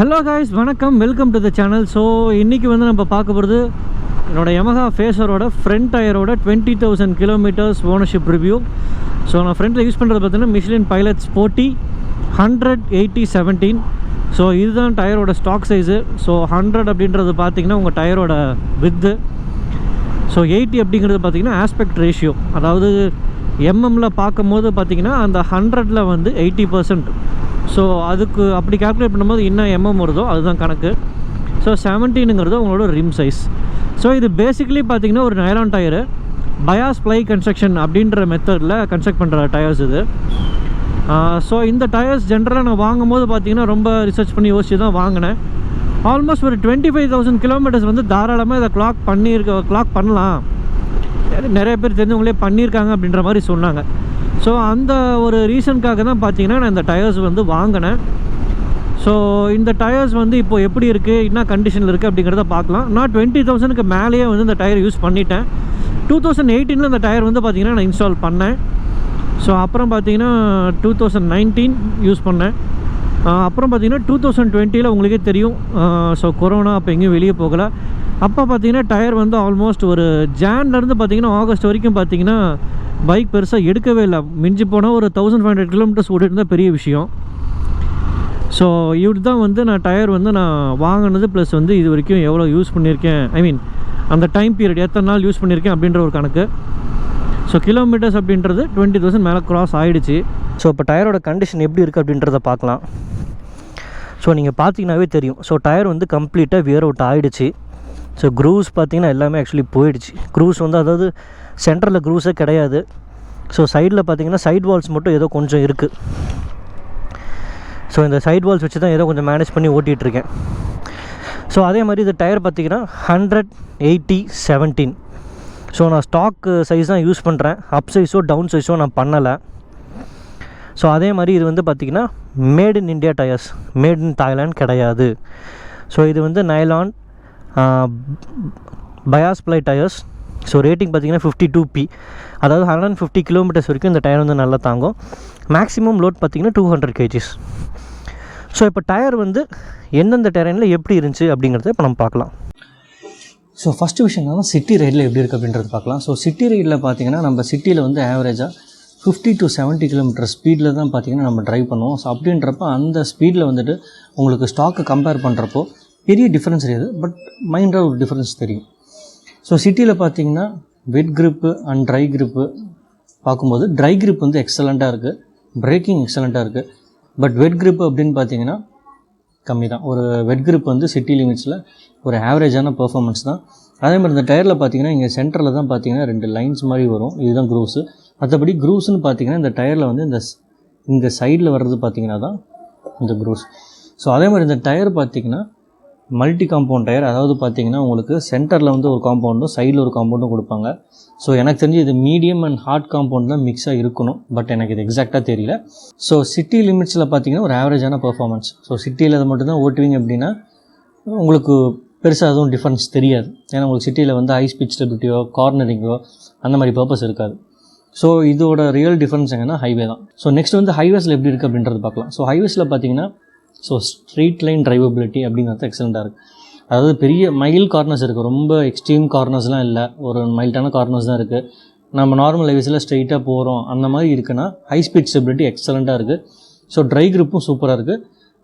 Hello guys, வணக்கம், welcome to the channel. So இன்றைக்கி வந்து நம்ம பார்க்க போகிறது என்னோடய Yamaha ஃபேஸரோட ஃப்ரண்ட் டயரோட 20,000 கிலோமீட்டர்ஸ் ஓனர்ஷிப் ரிவ்யூ. ஸோ நான் ஃப்ரண்ட்டில் யூஸ் பண்ணுறது பார்த்தீங்கன்னா மிஷ்லின் பைலட் ஸ்போர்ட்டி 100/80/17. ஸோ இதுதான் டயரோட ஸ்டாக் சைஸு. ஸோ 100 அப்படின்றது பார்த்திங்கன்னா உங்கள் டயரோட வித்து. ஸோ 80 அப்படிங்கிறது பார்த்திங்கன்னா ஆஸ்பெக்ட் ரேஷியோ, அதாவது எம்எம்மில் பார்க்கும்போது பார்த்திங்கன்னா அந்த 100ல் வந்து 80%. ஸோ அதுக்கு அப்படி கால்குலேட் பண்ணும்போது என்ன எம்எம் வருதோ அதுதான் கணக்கு. ஸோ 17ங்கிறது உங்களோட ரிம் சைஸ். ஸோ இது பேசிக்கலி பார்த்திங்கன்னா ஒரு nylon tyre, bias ply construction அப்படின்ற மெத்தடில் கன்ஸ்ட்ரக்ட் பண்ணுற டயர்ஸ் இது. ஸோ இந்த டயர்ஸ் ஜென்ரலாக நான் வாங்கும்போது பார்த்திங்கன்னா ரொம்ப ரிசர்ச் பண்ணி யோசிச்சு தான் வாங்கினேன். ஆல்மோஸ்ட் ஒரு 25,000 கிலோமீட்டர்ஸ் வந்து தாராளமாக இதை கிளாக் பண்ணலாம், நிறைய பேர் தெரிஞ்சவங்களே பண்ணியிருக்காங்க அப்படின்ற மாதிரி சொன்னாங்க. ஸோ அந்த ஒரு ரீசனுக்காக தான் பார்த்தீங்கன்னா நான் இந்த டயர்ஸ் வந்து வாங்கினேன். ஸோ இந்த டயர்ஸ் வந்து இப்போது எப்படி இருக்குது, என்ன கண்டிஷனில் இருக்குது அப்படிங்கிறத பார்க்கலாம். நான் 20,000க்கு மேலேயே வந்து இந்த டயர் யூஸ் பண்ணிட்டேன். 2018 இந்த டயர் வந்து பார்த்திங்கன்னா நான் இன்ஸ்டால் பண்ணேன். ஸோ அப்புறம் பார்த்திங்கன்னா 2019 யூஸ் பண்ணேன். அப்புறம் பார்த்திங்கன்னா 2020 உங்களுக்கே தெரியும், ஸோ கொரோனா அப்போ எங்கேயும் வெளியே போகலை. அப்போ பார்த்திங்கன்னா டயர் வந்து ஆல்மோஸ்ட் ஒரு ஜான்லேருந்து பார்த்திங்கன்னா ஆகஸ்ட் வரைக்கும் பார்த்திங்கன்னா பைக் பெருசாக எடுக்கவே இல்லை. மிஞ்சி போனால் ஒரு 1500 கிலோமீட்டர்ஸ் ஓடிட்டு இருந்தால் பெரிய விஷயம். ஸோ இப்படி தான் வந்து நான் டயர் வந்து நான் வாங்கினது, ப்ளஸ் வந்து இது வரைக்கும் எவ்வளோ யூஸ் பண்ணியிருக்கேன், ஐ மீன் அந்த டைம் பீரியட் எத்தனை நாள் யூஸ் பண்ணியிருக்கேன் அப்படின்ற ஒரு கணக்கு. ஸோ கிலோமீட்டர்ஸ் அப்படின்றது 20,000 மேலே க்ராஸ் ஆகிடுச்சு. ஸோ இப்போ டயரோட கண்டிஷன் எப்படி இருக்குது அப்படின்றத பார்க்கலாம். ஸோ நீங்கள் பார்த்தீங்கன்னாவே தெரியும். ஸோ டயர் வந்து கம்ப்ளீட்டாக வியர் அவுட் ஆகிடுச்சு. ஸோ க்ரூஸ் பார்த்திங்கன்னா எல்லாமே ஆக்சுவலி போயிடுச்சு. க்ரூஸ் வந்து அதாவது சென்டரில் க்ரூஸே கிடையாது. ஸோ சைடில் பார்த்திங்கன்னா சைட் வால்ஸ் மட்டும் ஏதோ கொஞ்சம் இருக்குது. ஸோ இந்த சைட் வால்ஸ் வச்சு தான் ஏதோ கொஞ்சம் மேனேஜ் பண்ணி ஓட்டிகிட்ருக்கேன். ஸோ அதே மாதிரி இது டயர் பார்த்திங்கன்னா 100/80/17. ஸோ நான் ஸ்டாக் சைஸ் தான் யூஸ் பண்ணுறேன், அப் சைஸோ டவுன் சைஸோ நான் பண்ணலை. ஸோ அதே மாதிரி இது வந்து பார்த்திங்கன்னா made in India tyres, made in Thailand கிடையாது. ஸோ இது வந்து nylon bias ply tyres. So rating பார்த்திங்கன்னா 52P, அதாவது 150 கிலோமீட்டர்ஸ் வரைக்கும் இந்த டயர் வந்து நல்லா தாங்கும். மேக்ஸிமம் லோட் பார்த்திங்கன்னா 200 kgs. ஸோ இப்போ டயர் வந்து எந்தெந்த டெரெயினில் எப்படி இருந்துச்சு அப்படிங்கிறத இப்போ நம்ம பார்க்கலாம். ஸோ ஃபஸ்ட்டு விஷயம் என்னன்னா சிட்டி ரைடில் எப்படி இருக்குது அப்படின்றது பார்க்கலாம். ஸோ சிட்டி ரைடில் பார்த்திங்கன்னா நம்ம சிட்டியில் வந்து ஆவரேஜாக 50 to 70 கிலோமீட்டர் ஸ்பீடில் தான் பார்த்திங்கன்னா நம்ம ட்ரைவ் பண்ணுவோம். ஸோ அப்படின்றப்ப அந்த ஸ்பீடில் வந்துட்டு உங்களுக்கு ஸ்டாக்கை கம்பேர் பண்ணுறப்போ பெரிய டிஃப்ரென்ஸ் தெரியாது, பட் மைண்டாக ஒரு டிஃப்ரென்ஸ் தெரியும். ஸோ சிட்டியில் பார்த்திங்கன்னா வெட் கிரிப்பு அண்ட் ட்ரை கிரிப்பு பார்க்கும்போது ட்ரை கிரிப் வந்து எக்ஸலண்ட்டாக இருக்குது, பிரேக்கிங் எக்ஸலண்ட்டாக இருக்குது. பட் வெட் கிரிப்பு அப்படின்னு பார்த்தீங்கன்னா கம்மி தான். ஒரு வெட் கிரிப் வந்து சிட்டி லிமிட்ஸில் ஒரு ஆவரேஜான பர்ஃபார்மன்ஸ் தான். அதே மாதிரி இந்த டயரில் பார்த்திங்கன்னா இங்கே சென்டரில் தான் பார்த்திங்கன்னா 2 லைன்ஸ் மாதிரி வரும், இதுதான் க்ரூஸு. மற்றபடி க்ரூஸ்னு பார்த்திங்கன்னா இந்த டயரில் வந்து இந்த சைடில் வர்றது பார்த்திங்கன்னா தான் இந்த க்ரூஸ். ஸோ அதே மாதிரி இந்த டயர் பார்த்திங்கன்னா மல்டி காம்பவுண்ட் டயர், அதாவது பார்த்திங்கன்னா உங்களுக்கு சென்டரில் வந்து ஒரு காம்பவுண்டும் சைடில் ஒரு காம்பவுண்டும் கொடுப்பாங்க. ஸோ எனக்கு தெரிஞ்சு இது மீடியம் அண்ட் ஹார்ட் காம்பவுண்ட் தான் மிக்ஸாக இருக்கணும், பட் எனக்கு இது எக்ஸாக்டாக தெரியல. ஸோ சிட்டி லிமிட்ஸில் பார்த்திங்கன்னா ஒரு ஆவரேஜான பர்ஃபார்மன்ஸ். ஸோ சிட்டியில் அதை மட்டும்தான் ஓட்டுவீங்க அப்படின்னா உங்களுக்கு பெருசாக எதுவும் டிஃப்ரென்ஸ் தெரியாது. ஏன்னா உங்களுக்கு சிட்டியில் வந்து ஹை ஸ்பீட் ஸ்டெபிலிட்டியோ கார்னரிங்கோ அந்த மாதிரி பர்பஸ் இருக்காது. ஸோ இதோட ரியல் டிஃப்ரென்ஸ் எங்கன்னா ஹைவே தான். ஸோ நெக்ஸ்ட் வந்து ஹைவேஸில் எப்படி இருக்குது அப்படின்றது பார்க்கலாம். ஸோ ஹைவேஸில் பார்த்திங்கன்னா ஸோ ஸ்ட்ரீட் லைன் டிரைவபிலிட்டி அப்படிங்கிறது எக்ஸலண்ட்டாக இருக்குது. அதாவது பெரிய மைல் கார்னர்ஸ் இருக்குது, ரொம்ப எக்ஸ்ட்ரீம் கார்னர்ஸ்லாம் இல்லை, ஒரு மைல்டான கார்னர்ஸ் தான் இருக்குது. நம்ம நார்மல் ஹைவேஸில் ஸ்ட்ரெயிட்டாக போகிறோம் அந்த மாதிரி இருக்குன்னா ஹை ஸ்பீட் ஸ்டெபிலிட்டி எக்ஸலண்ட்டாக இருக்குது. ஸோ ட்ரை கிரிப்பும் சூப்பராக இருக்குது.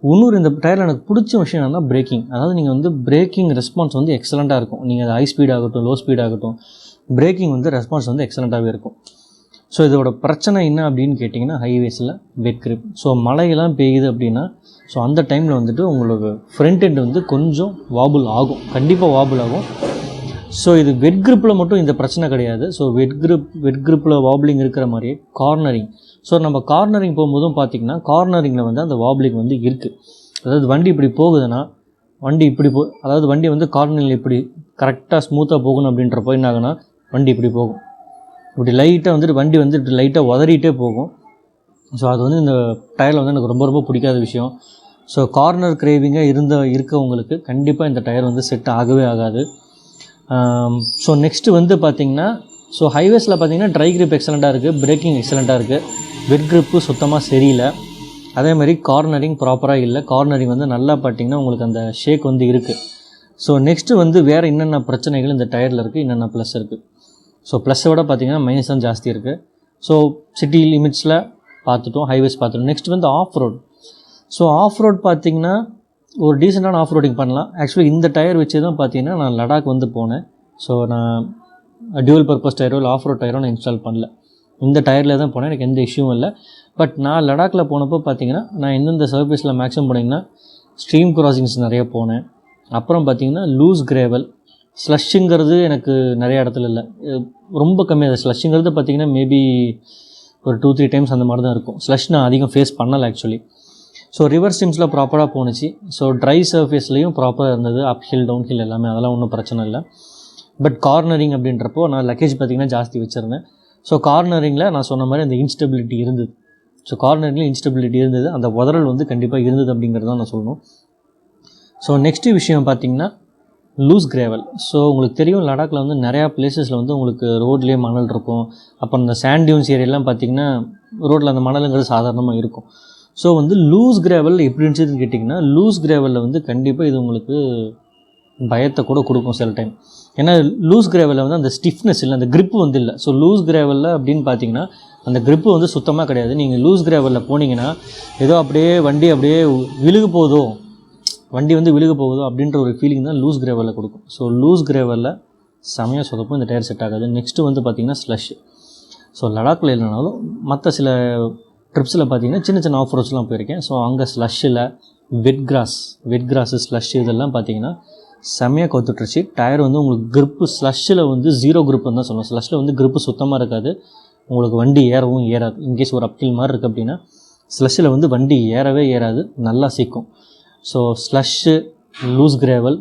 இன்னொரு இந்த டயரில் எனக்கு பிடிச்ச விஷயம் என்னன்னா பிரேக்கிங். அதாவது நீங்கள் வந்து பிரேக்கிங் ரெஸ்பான்ஸ் வந்து எக்ஸலண்ட்டாக இருக்கும். நீங்கள் ஹை ஸ்பீட் ஆகட்டும் லோ ஸ்பீட் ஆகட்டும், பிரேக்கிங் வந்து ரெஸ்பான்ஸ் வந்து எக்ஸலண்ட்டாகவே இருக்கும். ஸோ இதோட பிரச்சனை என்ன அப்படின்னு கேட்டிங்கன்னா ஹைவேஸில் வெட் கிரிப். ஸோ மழையெல்லாம் பெய்யுது அப்படின்னா ஸோ அந்த டைமில் வந்துட்டு உங்களுக்கு ஃப்ரண்ட் எண்ட் வந்து கொஞ்சம் வாபுள் ஆகும், கண்டிப்பாக வாபுள் ஆகும். ஸோ இது வெட் கிரிப்பில் மட்டும் இந்த பிரச்சனை கிடையாது. ஸோ வெட் கிரிப்பில் வாபுளிங் இருக்கிற மாதிரியே கார்னரிங். ஸோ நம்ம கார்னரிங் போகும்போதும் பார்த்திங்கன்னா கார்னரிங்கில் வந்து அந்த வாபுளிங் வந்து இருக்குது. அதாவது வண்டி இப்படி போகுதுன்னா வண்டி இப்படி அதாவது வண்டி வந்து கார்னரில் இப்படி கரெக்டாக ஸ்மூத்தாக போகணும் அப்படின்றப்போ என்ன ஆகுனா வண்டி இப்படி போகும், இப்படி லைட்டாக வந்துட்டு வண்டி வந்து இப்படி லைட்டாக உதறிட்டே போகும். ஸோ அது வந்து இந்த டயரில் வந்து எனக்கு ரொம்ப ரொம்ப பிடிக்காத விஷயம். ஸோ கார்னர் கிரேவிங்காக இருக்கவங்களுக்கு கண்டிப்பாக இந்த டயர் வந்து செட் ஆகவே ஆகாது. ஸோ நெக்ஸ்ட்டு வந்து பார்த்திங்கன்னா ஸோ ஹைவேஸில் பார்த்திங்கன்னா ட்ரை கிரிப் எக்ஸலண்ட்டாக இருக்குது, பிரேக்கிங் எக்ஸலண்ட்டாக இருக்குது, வெட் கிரிப்பு சுத்தமாக சரியில்லை. அதே மாதிரி கார்னரிங் ப்ராப்பராக இல்லை. கார்னரிங் வந்து நல்லா பார்த்தீங்கன்னா உங்களுக்கு அந்த ஷேக் வந்து இருக்குது. ஸோ நெக்ஸ்ட்டு வந்து வேறு என்னென்ன பிரச்சனைகள் இந்த டயரில் இருக்குது, என்னென்ன ப்ளஸ் இருக்குது. ஸோ ப்ளஸ்ஸை விட பார்த்தீங்கன்னா மைனஸ் தான் ஜாஸ்தி இருக்குது. ஸோ சிட்டி லிமிட்ஸில் பார்த்துட்டோம், ஹைவேஸ் பார்த்துட்டோம். நெக்ஸ்ட் வந்து off road. So off road பார்த்தீங்கன்னா ஒரு டீசெண்டான ஆஃப் ரோடிங் பண்ணலாம். ஆக்சுவலி இந்த டயர் வச்சு தான் பார்த்தீங்கன்னா நான் லடாக் வந்து போனேன். ஸோ நான் டியூவல் பர்பஸ் டயரோ இல்லை ஆஃப் ரோட் டயரோ நான் இன்ஸ்டால் பண்ணல. இந்த டயரில் தான் போனேன், எனக்கு எந்த இஷ்யூவும் இல்லை. பட் நான் லடாக்கில் போனப்போ பார்த்தீங்கன்னா நான் எந்தெந்த சர்வீஸில் மேக்ஸிமம் போனீங்கன்னா ஸ்ட்ரீம் கிராசிங்ஸ் நிறைய போனேன். அப்புறம் பார்த்தீங்கன்னா லூஸ் கிரேவல். ஸ்லஷ்ஷுங்கிறது எனக்கு நிறைய இடத்துல இல்லை, ரொம்ப கம்மியாக. ஸ்லஷ்ஷுங்கிறது பார்த்தீங்கன்னா மேபி ஒரு 2-3 டைம்ஸ் அந்த மாதிரி தான் இருக்கும். ஸ்லஷ் நான் அதிகம் ஃபேஸ் பண்ணலை ஆக்சுவலி. ஸோ ரிவர் ஸ்ட்ரீம்ஸில் ப்ராப்பராக போணுச்சு. ஸோ ட்ரை சர்ஃபேஸ்லேயும் ப்ராப்பராக இருந்தது, அப் ஹில் டவுன் ஹில் எல்லாமே, அதெல்லாம் ஒன்றும் பிரச்சனை இல்லை. பட் கார்னரிங் அப்படின்றப்போ நான் லக்கேஜ் பார்த்திங்கன்னா ஜாஸ்தி வச்சுருந்தேன். ஸோ கார்னரிங்கில் நான் சொன்ன மாதிரி அந்த இன்ஸ்டபிலிட்டி இருந்தது. ஸோ கார்னரிங்கில் இன்ஸ்டபிலிட்டி இருந்தது, அந்த உதறல் வந்து கண்டிப்பாக இருந்தது அப்படிங்கிறது தான் நான் சொல்லணும். ஸோ நெக்ஸ்ட்டு விஷயம் பார்த்திங்கன்னா லூஸ் கிரேவல். ஸோ உங்களுக்கு தெரியும் லடாக்கில் வந்து நிறையா பிளேஸஸில் வந்து உங்களுக்கு ரோட்லேயே மணல் இருக்கும். அப்புறம் இந்த சாண்ட் டியூன்ஸ் ஏரியாலாம் பார்த்திங்கன்னா ரோட்டில் அந்த மணலுங்கிறது சாதாரணமாக இருக்கும். ஸோ வந்து லூஸ் கிரேவல் எப்படி இருந்துச்சுன்னு கேட்டிங்கன்னா, லூஸ் கிரேவலில் வந்து கண்டிப்பாக இது உங்களுக்கு பயத்தை கூட கொடுக்கும் சில டைம். ஏன்னா லூஸ் கிரேவலில் வந்து அந்த ஸ்டிஃப்னஸ் இல்லை, அந்த grip வந்து இல்லை. ஸோ லூஸ் கிரேவலில் அப்படின்னு பார்த்தீங்கன்னா அந்த grip வந்து சுத்தமாக கிடையாது. நீங்கள் லூஸ் கிரேவலில் போனீங்கன்னா ஏதோ அப்படியே வண்டி அப்படியே விழுகு போகுதோ அப்படின்ற ஒரு ஃபீலிங் தான் லூஸ் கிரேவலில் கொடுக்கும். ஸோ லூஸ் கிரேவலில் செமையாக சொதப்பும், இந்த டயர் செட் ஆகாது. நெக்ஸ்ட்டு வந்து பார்த்திங்கன்னா ஸ்லஷ். ஸோ லடாக்கில் இல்லைனாலும் மற்ற சில ட்ரிப்ஸில் பார்த்தீங்கன்னா சின்ன சின்ன ஆஃப் ரோட்ஸ்லாம் போயிருக்கேன். ஸோ அங்கே ஸ்லஷ்ஷில் வெட் கிராஸு ஸ்லஷ் இதெல்லாம் பார்த்தீங்கன்னா செம்மையாக கொத்துட்ருச்சு. டயர் வந்து உங்களுக்கு grip ஸ்லஷ்ஷில் வந்து 0 gripன்னு தான் சொல்லணும். ஸ்லஷ்ஷில் வந்து grip சுத்தமாக இருக்காது, உங்களுக்கு வண்டி ஏறவும் ஏறாது. இன்கேஸ் ஒரு அப்கில் மாதிரி இருக்குது அப்படின்னா ஸ்லஷ்ஷில் வந்து வண்டி ஏறவே ஏறாது, நல்லா சீக்கும். ஸோ ஸ்லஷ்ஷு, லூஸ் கிரேவல்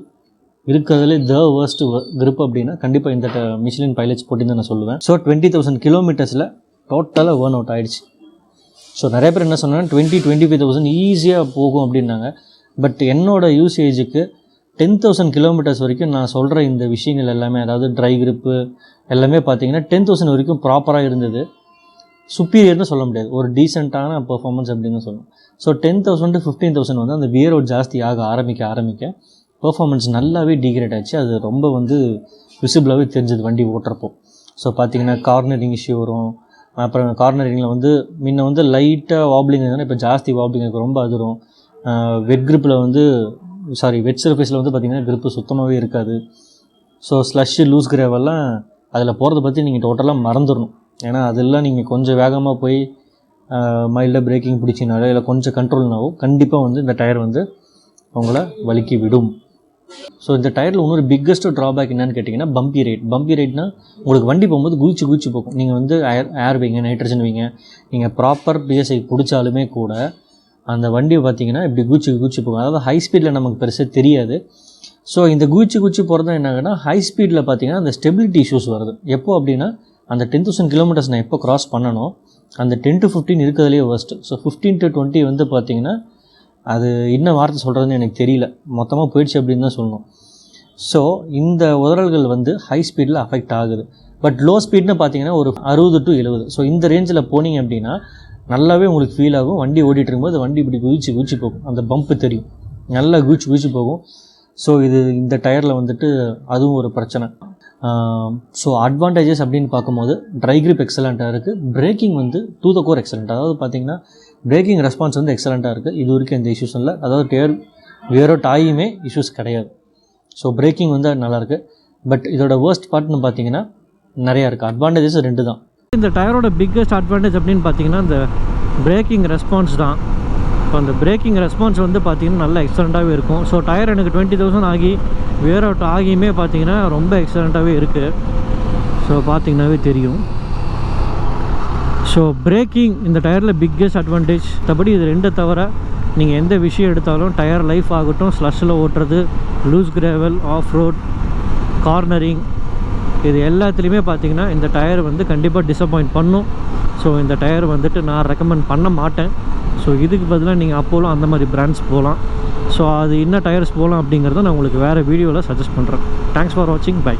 இருக்கிறதுலே worst grip அப்படின்னா கண்டிப்பாக இந்த மிஷ்லின் பைலட்ஸ் போட்டி தான் நான் சொல்லுவேன். ஸோ 20,000 கிலோமீட்டர்ஸில் டோட்டலாக வேர்ன் அவுட் ஆகிடுச்சு. ஸோ நிறைய பேர் என்ன சொன்னாங்கன்னா 20-25,000 ஈஸியாக போகும் அப்படின்னாங்க. பட் என்னோடய யூசேஜுக்கு 10,000 கிலோமீட்டர்ஸ் வரைக்கும் நான் சொல்கிற இந்த விஷயங்கள் எல்லாமே, அதாவது ட்ரை கிரிப்பு எல்லாமே பார்த்தீங்கன்னா 10,000 வரைக்கும் ப்ராப்பராக இருந்தது. சுப்பீரியர்னு சொல்ல முடியாது, ஒரு டீசெண்டான பெர்ஃபார்மன்ஸ் அப்படின்னு சொல்லணும். ஸோ 10,000 to 15,000 வந்து அந்த வியர் அவுட் ஜாஸ்தி ஆரம்பிக்க பெர்ஃபார்மன்ஸ் நல்லாவே டிகிரேட் ஆச்சு. அது ரொம்ப வந்து விசிபிளாகவே தெரிஞ்சது வண்டி ஓட்டுறப்போ. ஸோ பார்த்தீங்கன்னா கார்னரிங் இஷ்யூ வரும். அப்புறம் கார்னரிங்கில் வந்து முன்ன வந்து லைட்டாக வாப்ளிங் இருந்தால் இப்போ ஜாஸ்தி வாப்ளிங் இருக்குது, ரொம்ப அதிரும். வெட் சர்ஃபேஸில் வந்து பார்த்திங்கன்னா grip சுத்தமாகவே இருக்காது. ஸோ ஸ்லஷ்ஷு, லூஸ் கிரேவெல்லாம் அதில் போகிறத பற்றி நீங்கள் டோட்டலாக மறந்துடணும். ஏன்னா அதெல்லாம் நீங்கள் கொஞ்சம் வேகமாக போய் மைல்டாக பிரேக்கிங் பிடிச்சினாலோ இல்லை கொஞ்சம் கண்ட்ரோல்னாவோ கண்டிப்பாக வந்து இந்த டயர் வந்து உங்களை வலிக்கி விடும். ஸோ இந்த டயரில் இன்னொரு பிக்கஸ்ட் ட்ராபேக் என்னன்னு கேட்டிங்கன்னா பம்பி ரைட்னால் உங்களுக்கு வண்டி போகும்போது குதிச்சு போகும். நீங்கள் வந்து ஏர் வைங்க, நைட்ரஜன் வைங்க, நீங்கள் ப்ராப்பர் பிஎஸ்ஐ பிடிச்சாலுமே கூட அந்த வண்டி பார்த்திங்கன்னா இப்படி குதிச்சு போகும். அதாவது ஹை ஸ்பீடில் நமக்கு பெருசாக தெரியாது. ஸோ இந்த குதிச்சு போகிறது என்ன ஆகுதுன்னா, ஹை ஸ்பீடில் பார்த்திங்கன்னா அந்த ஸ்டெபிலிட்டி இஷ்யூஸ் வருது. எப்போ அப்படின்னா அந்த 10,000 கிலோமீட்டர்ஸ் நான் எப்போ க்ராஸ் பண்ணணும், அந்த 10 to 15 இருக்கிறதுலே worst. ஸோ 15 to 20 வந்து பார்த்திங்கன்னா அது என்ன வார்த்தை சொல்கிறதுன்னு எனக்கு தெரியல, மொத்தமாக போயிடுச்சு அப்படின்னு தான் சொல்லணும். ஸோ இந்த உதறல்கள் வந்து ஹை ஸ்பீடில் அஃபெக்ட் ஆகுது. பட் லோ ஸ்பீட்னு பார்த்தீங்கன்னா ஒரு 60 to 70. ஸோ இந்த ரேஞ்சில் போனீங்க அப்படின்னா நல்லாவே உங்களுக்கு ஃபீல் ஆகும். வண்டி ஓடிட்டு இருக்கும்போது வண்டி இப்படி குதிச்சு போகும், அந்த பம்ப்பு தெரியும், நல்லா குதிச்சு போகும். ஸோ இந்த டயரில் வந்துட்டு அதுவும் ஒரு பிரச்சனை. ஸோ அட்வான்டேஜஸ் அப்படின்னு பார்க்கும்போது ட்ரை கிரிப் எக்ஸலண்ட்டாக இருக்குது, பிரேக்கிங் வந்து டு த கோர் எக்ஸலண்ட். அதாவது பார்த்திங்கன்னா பிரேக்கிங் ரெஸ்பான்ஸ் வந்து எக்ஸலண்ட்டாக இருக்குது. இது வரைக்கும் எந்த இஷ்யூஸும் இல்லை, அதாவது டயர் வியர் அவுட் ஆகியுமே இஷ்யூஸ் கிடையாது. ஸோ பிரேக்கிங் வந்து நல்லாயிருக்கு. பட் இதோட வேர்ஸ்ட் பார்ட்னு பார்த்தீங்கன்னா நிறையா இருக்குது. அட்வான்டேஜஸ் 2 தான். இந்த டயரோட பிக்கஸ்ட் அட்வான்டேஜ் அப்படின்னு பார்த்தீங்கன்னா இந்த பிரேக்கிங் ரெஸ்பான்ஸ் தான். இப்போ அந்த பிரேக்கிங் ரெஸ்பான்ஸ் வந்து பார்த்திங்கன்னா நல்லா எக்ஸலண்ட்டாகவே இருக்கும். ஸோ டயர் எனக்கு 20,000 ஆகி வியர் அவுட் ஆகியுமே பார்த்திங்கன்னா ரொம்ப எக்ஸலண்ட்டாகவே இருக்குது. ஸோ பார்த்திங்கனாவே தெரியும். ஸோ பிரேக்கிங் இந்த டயரில் பிக்கஸ்ட் அட்வான்டேஜ். மற்றபடி இது 2 தவிர நீங்கள் எந்த விஷயம் எடுத்தாலும் டயர் லைஃப் ஆகட்டும், ஸ்லஷ்ஷில் ஓட்டுறது, loose gravel, off road, cornering, இது எல்லாத்துலேயுமே பார்த்திங்கன்னா இந்த டயர் வந்து கண்டிப்பாக டிசப்பாயிண்ட் பண்ணும். ஸோ இந்த டயர் வந்துட்டு நான் ரெக்கமெண்ட் பண்ண மாட்டேன். ஸோ இதுக்கு பதிலாக நீங்கள் அப்போலும் அந்த மாதிரி பிராண்ட்ஸ் போகலாம். ஸோ அது என்ன டயர்ஸ் போகலாம் அப்படிங்கிறத நான் உங்களுக்கு வேறு வீடியோவில் சஜஸ்ட் பண்ணுறேன். தேங்க்ஸ் ஃபார் வாட்சிங். பை.